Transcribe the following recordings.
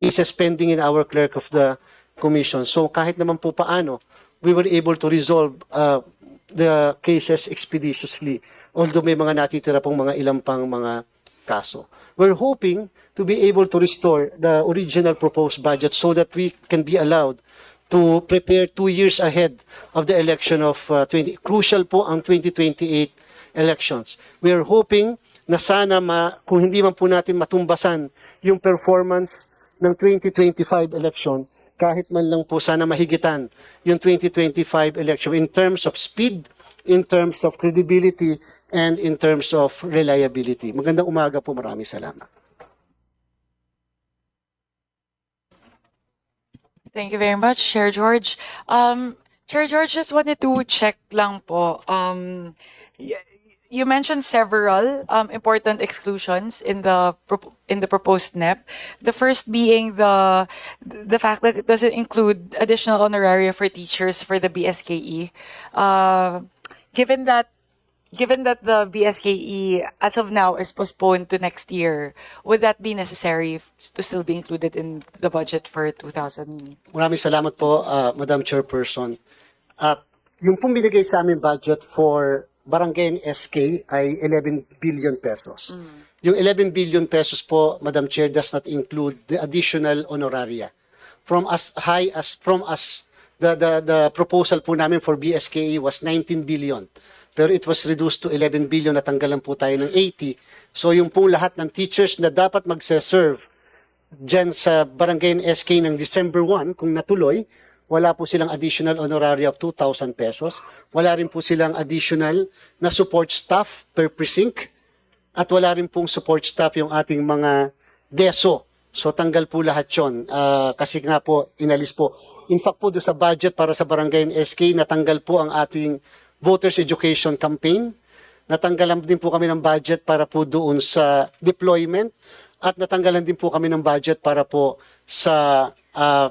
cases pending in our clerk of the commission. So kahit naman po paano, we were able to resolve the cases expeditiously, although may mga natitira pong mga ilang pang mga kaso. We're hoping to be able to restore the original proposed budget so that we can be allowed to prepare 2 years ahead of the election of crucial po ang 2028 elections. We are hoping na sana kung hindi man po natin matumbasan yung performance ng 2025 election, kahit man lang po sana mahigitan yung 2025 election in terms of speed, in terms of credibility, and in terms of reliability. Magandang umaga po, maraming salamat. Thank you very much, Chair George. Chair George, just wanted to check lang po. You mentioned several important exclusions in the proposed NEP. The first being the fact that it doesn't include additional honoraria for teachers for the BSKE. Given that the BSKE as of now is postponed to next year, would that be necessary to still be included in the budget for 2000? Maraming salamat po, Madam Chairperson. Yung pong binigay sa amin budget for Barangay and SK ay 11 billion pesos. Yung 11 billion pesos po, Madam Chair, does not include the additional honoraria. From the proposal po namin for BSKE was 19 billion. Pero it was reduced to 11 billion, natanggalan po tayo ng 80. So yung pong lahat ng teachers na dapat magse-serve dyan sa Barangay and SK ng December 1, kung natuloy, wala po silang additional honoraria of 2,000 pesos. Wala rin po silang additional na support staff per precinct. At wala rin pong support staff yung ating mga DESO. So tanggal po lahat yun. Kasi nga po, inalis po. In fact po, doon sa budget para sa Barangay and SK, natanggal po ang ating Voters Education Campaign. Natanggalan din po kami ng budget para po doon sa deployment. At natanggalan din po kami ng budget para po sa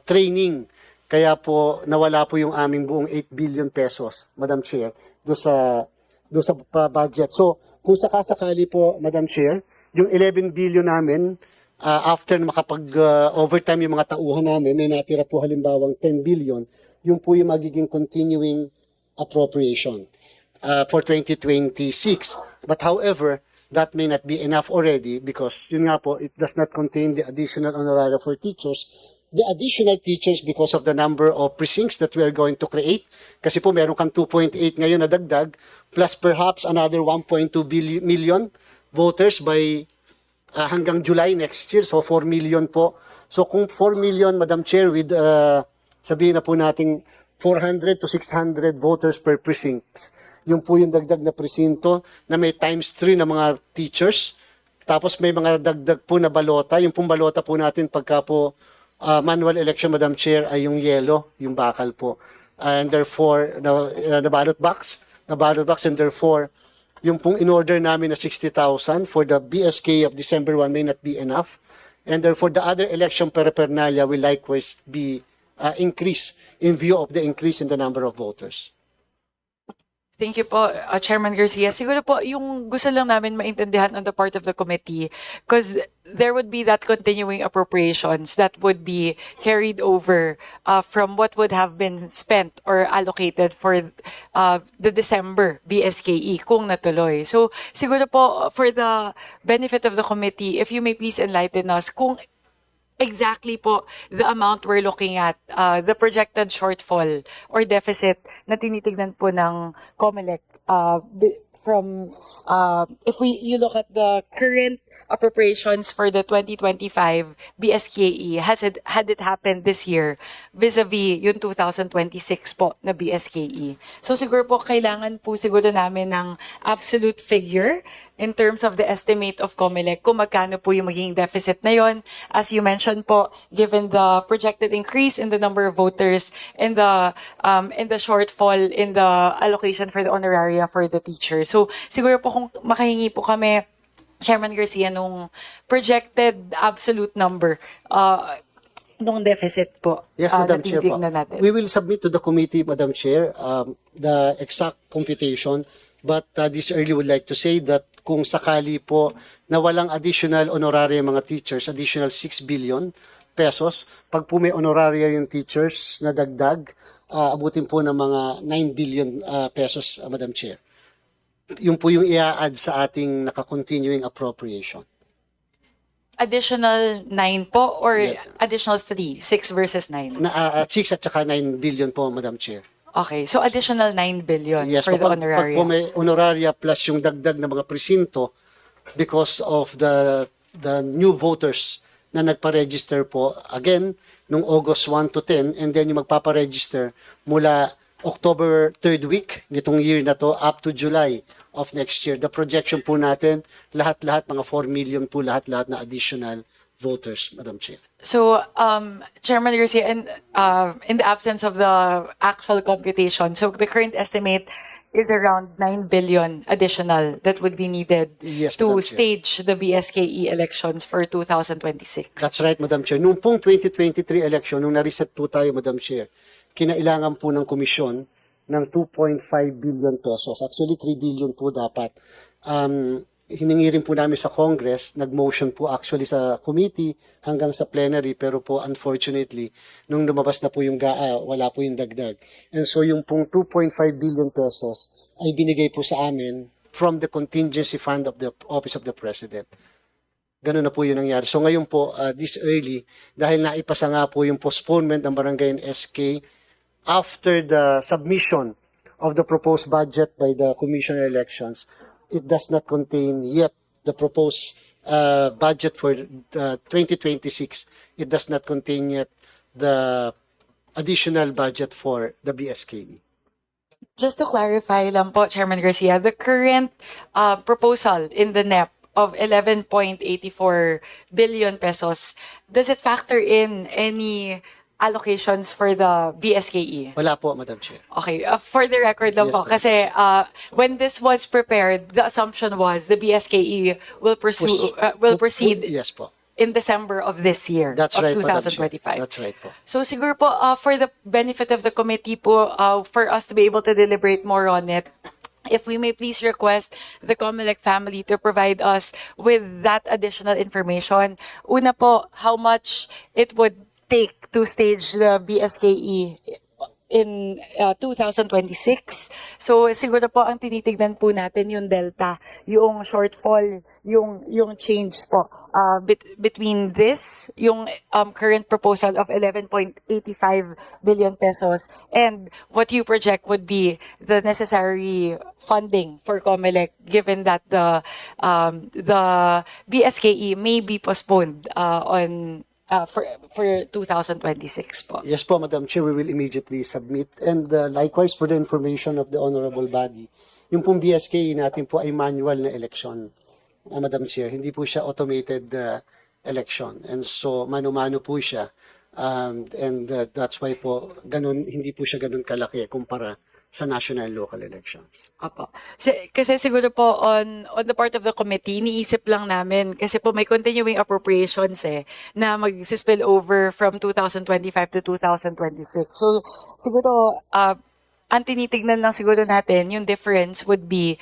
training. Kaya po nawala po yung aming buong 8 billion pesos, Madam Chair, doon sa budget. So, kung sakasakali po, Madam Chair, yung 11 billion namin, after na makapag-overtime yung mga tauhan namin, may natira po halimbawang 10 billion, yung po yung magiging continuing appropriation for 2026. But however, that may not be enough already because yun nga po, it does not contain the additional honoraria for teachers. The additional teachers because of the number of precincts that we are going to create. Kasi po meron kang 2.8 ngayon na dagdag plus perhaps another 1.2 million voters by hanggang July next year. So 4 million po. So kung 4 million, Madam Chair, with sabihin na po nating 400 to 600 voters per precinct. Yung po yung dagdag na presinto na may times 3 na mga teachers. Tapos may mga dagdag po na balota. Yung pong balota po natin pagka po manual election, Madam Chair, ay yung yellow, yung bakal po. And therefore, the ballot box, and therefore, yung pong in-order namin na 60,000 for the BSK of December 1 may not be enough. And therefore, the other election paraphernalia will likewise be increase in view of the increase in the number of voters. Thank you po, Chairman Garcia. Siguro po, yung gusto lang namin maintindihan on the part of the committee, because there would be that continuing appropriations that would be carried over from what would have been spent or allocated for the December BSKE kung natuloy. So, siguro po, for the benefit of the committee, if you may please enlighten us kung exactly po the amount we're looking at, the projected shortfall or deficit na tinitignan po ng COMELEC from if you look at the current appropriations for the 2025 BSKE, had it happened this year vis-a-vis yung 2026 po na BSKE. So siguro po kailangan po siguro namin ng absolute figure in terms of the estimate of COMELEC, kung magkano po yung magiging deficit na yon. As you mentioned po, given the projected increase in the number of voters and the shortfall in the allocation for the honoraria for the teachers. So siguro po kung makahingi po kami, Chairman Garcia, nung projected absolute number nung deficit po. Yes, Madam Chair po. Natin. We will submit to the committee, Madam Chair, the exact computation. But this early would like to say that kung sakali po na walang additional honoraria mga teachers, additional 6 billion pesos. Pag po may honoraria yung teachers na dagdag, abutin po ng mga 9 billion pesos, Madam Chair. Yung po yung i-add sa ating naka-continuing appropriation. Additional 9 po or Yeah. additional 3? 6 versus 9? 6 at saka 9 billion po, Madam Chair. Okay, so additional 9 billion Yes, for the pag honoraria. po may honoraria plus yung dagdag na mga presinto because of the new voters na nagpa-register po, again, nung August 1 to 10, and then yung magpapa-register mula October 3rd week nitong year na to up to July of next year. The projection po natin, lahat-lahat, mga 4 million po lahat-lahat na additional voters, Madam Chair. So, Chairman Garcia, in the absence of the actual computation, so the current estimate is around 9 billion additional that would be needed Yes, to Madam Chair. stage the BSKE elections for 2026. That's right, Madam Chair. Nung pong 2023 election, nung na-reset po tayo, Madam Chair, kinailangan po ng komisyon ng 2.5 billion pesos. Actually, 3 billion po dapat. Hiningi rin po namin sa Congress, nag-motion po actually sa committee hanggang sa plenary, pero po unfortunately, nung lumabas na po yung GAA, wala po yung dagdag. And so yung pong 2.5 billion pesos ay binigay po sa amin from the contingency fund of the Office of the President. Ganun na po yun nangyari. So ngayon po, this early, dahil naipasa nga po yung postponement ng barangay and SK after the submission of the proposed budget by the Commission on Elections, it does not contain yet the proposed budget for 2026. It does not contain yet the additional budget for the BSKE. Just to clarify lang po, Chairman Garcia, the current proposal in the NEP of 11.84 billion pesos, does it factor in any allocations for the BSKE? Wala po, Madam Chair. Okay, for the record lang Yes, po, ma'am. kasi when this was prepared, the assumption was the BSKE will proceed Yes po. in December of this year, That's of right, Madam Chair. 2025. That's right po. So siguro po, for the benefit of the committee po, for us to be able to deliberate more on it, if we may please request the COMELEC family to provide us with that additional information. Una po, how much it would take to stage the BSKE in 2026. So siguro po ang tinitignan po natin yung delta, yung shortfall, yung change po between this, yung current proposal of 11.85 billion pesos and what you project would be the necessary funding for COMELEC given that the BSKE may be postponed for 2026 po. Yes po, Madam Chair, we will immediately submit. And likewise, for the information of the honorable body, yung pong BSKE natin po ay manual na election, Madam Chair. Hindi po siya automated election. And so, mano-mano po siya. And that's why po, hindi po siya ganun kalaki kumpara sa national and local elections. Apo. Kasi siguro po on the part of the committee, iniisip lang namin kasi po may continuing appropriations na mag-spill over from 2025 to 2026. So siguro ang tinitignan lang siguro natin yung difference would be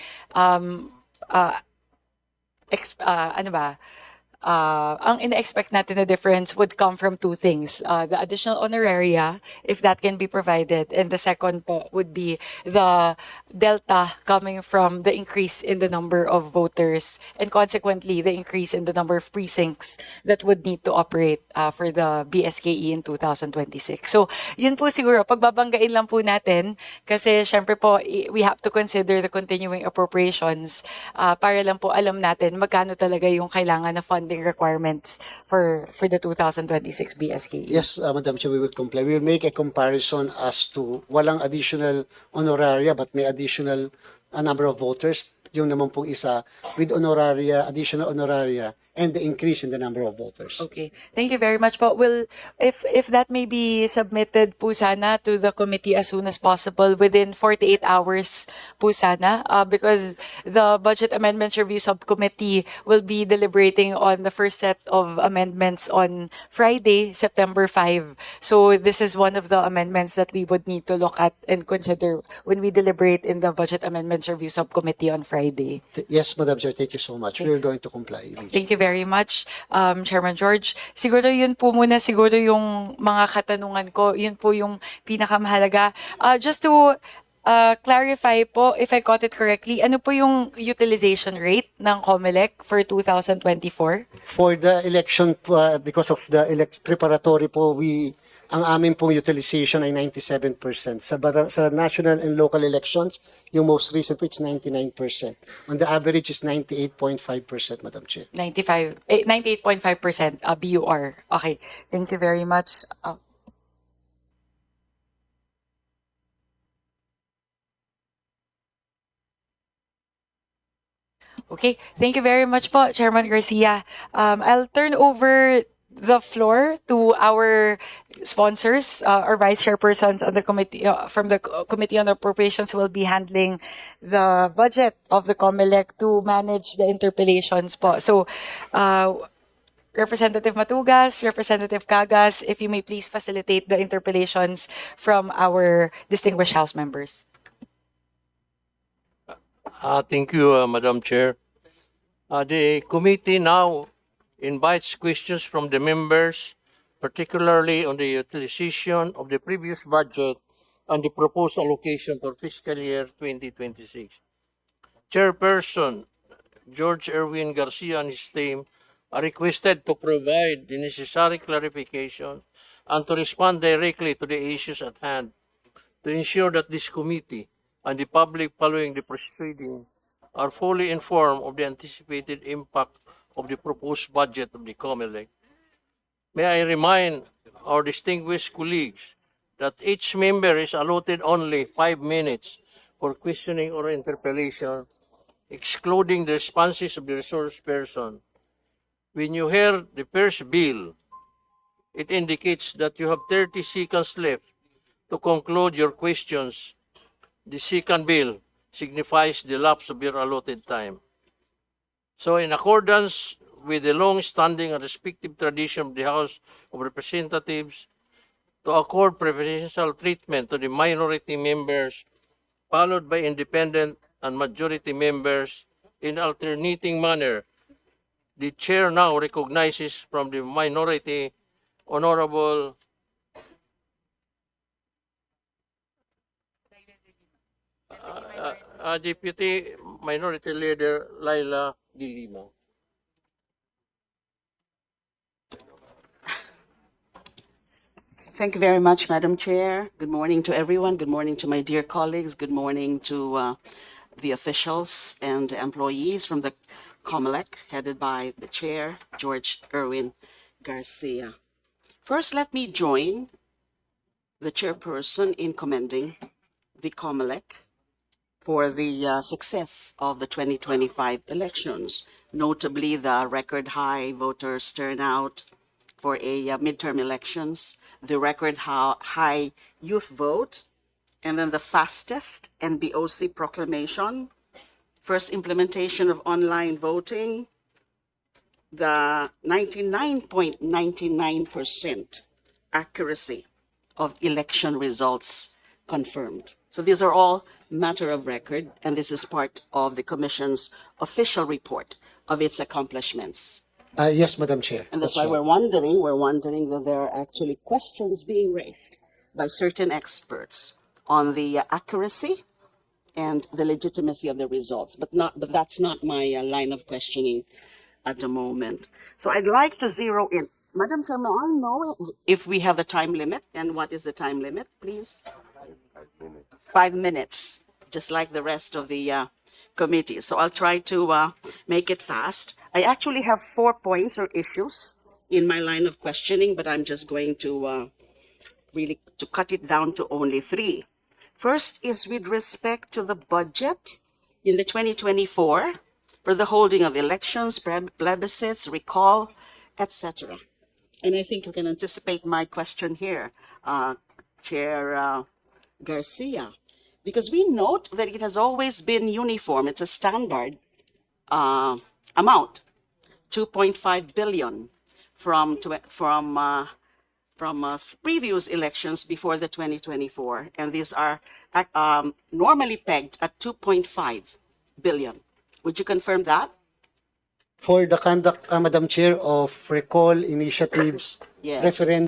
ang ina-expect natin na difference would come from two things. The additional honoraria, if that can be provided, and the second po would be the delta coming from the increase in the number of voters and consequently the increase in the number of precincts that would need to operate for the BSKE in 2026. So, yun po siguro, pagbabanggain lang po natin kasi syempre po, we have to consider the continuing appropriations para lang po alam natin magkano talaga yung kailangan na funding requirements for the 2026 BSKE. Yes, Madam Chair, we will comply. We will make a comparison as to walang additional honoraria but may additional number of voters. Yung naman pong isa with honoraria, additional honoraria, and the increase in the number of voters. Okay. Thank you very much po. Will, if that may be submitted po sana to the committee as soon as possible within 48 hours po sana because the Budget Amendments Review Subcommittee will be deliberating on the first set of amendments on Friday, September 5. So this is one of the amendments that we would need to look at and consider when we deliberate in the Budget Amendments Review Subcommittee on Friday. Yes, Madam Chair, thank you so much. We are going to comply. Thank you very much, Chairman George. Siguro yun po muna, siguro yung mga katanungan ko, yun po yung pinakamahalaga. Just to clarify po, if I caught it correctly, ano po yung utilization rate ng COMELEC for 2024? For the election, because of the preparatory po, ang aming pong utilization ay 97%. Sa national and local elections, yung most recent po, it's 99%. On the average is 98.5%, Madam Chair. 98.5% BUR. Okay, thank you very much. Okay, thank you very much po, Chairman Garcia. I'll turn over the floor to our sponsors, our vice chairpersons on the committee, from the Committee on Appropriations, will be handling the budget of the COMELEC to manage the interpellations po. So, Representative Matugas, Representative Cagas, if you may please facilitate the interpellations from our distinguished House members. Thank you, Madam Chair. The committee now invites questions from the members, particularly on the utilization of the previous budget and the proposed allocation for fiscal year 2026. Chairperson George Erwin Garcia and his team are requested to provide the necessary clarification and to respond directly to the issues at hand to ensure that this committee and the public following the proceeding are fully informed of the anticipated impact of the proposed budget of the COMELEC. May I remind our distinguished colleagues that each member is allotted only 5 minutes for questioning or interpellation, excluding the responses of the resource person. When you hear the first bill, it indicates that you have 30 seconds left to conclude your questions. The second bill signifies the lapse of your allotted time. So in accordance with the long-standing and respective tradition of the House of Representatives to accord preferential treatment to the minority members, followed by independent and majority members in alternating manner, the chair now recognizes from the minority Honorable Deputy Minority Leader Laila De Lima. Thank you very much, Madam Chair. Good morning to everyone. Good morning to my dear colleagues. Good morning to the officials and employees from the COMELEC, headed by the Chair, George Erwin Garcia. First, let me join the Chairperson in commending the COMELEC for the success of the 2025 elections, notably the record high voters turnout for a midterm elections, the record high youth vote, and then the fastest NBOC proclamation, first implementation of online voting, the 99.99% accuracy of election results confirmed. So these are all matter of record, and this is part of the Commission's official report of its accomplishments. Yes, Madam Chair. And that's why we're wondering that there are actually questions being raised by certain experts on the accuracy and the legitimacy of the results, but that's not my line of questioning at the moment. So I'd like to zero in. Madam Chair, may I know if we have a time limit, and what is the time limit, please? 5 minutes, just like the rest of the committee. So I'll try to make it fast. I actually have 4 points or issues in my line of questioning, but I'm just going to really to cut it down to only 3. First is with respect to the budget in the 2024 for the holding of elections, plebiscites, recall, etc. And I think you can anticipate my question here, Chair Garcia, because we note that it has always been uniform. It's a standard amount, 2.5 billion from previous elections before the 2024, and these are normally pegged at 2.5 billion. Would you confirm that? For the conduct, Madam Chair, of recall initiatives, Yes. referendum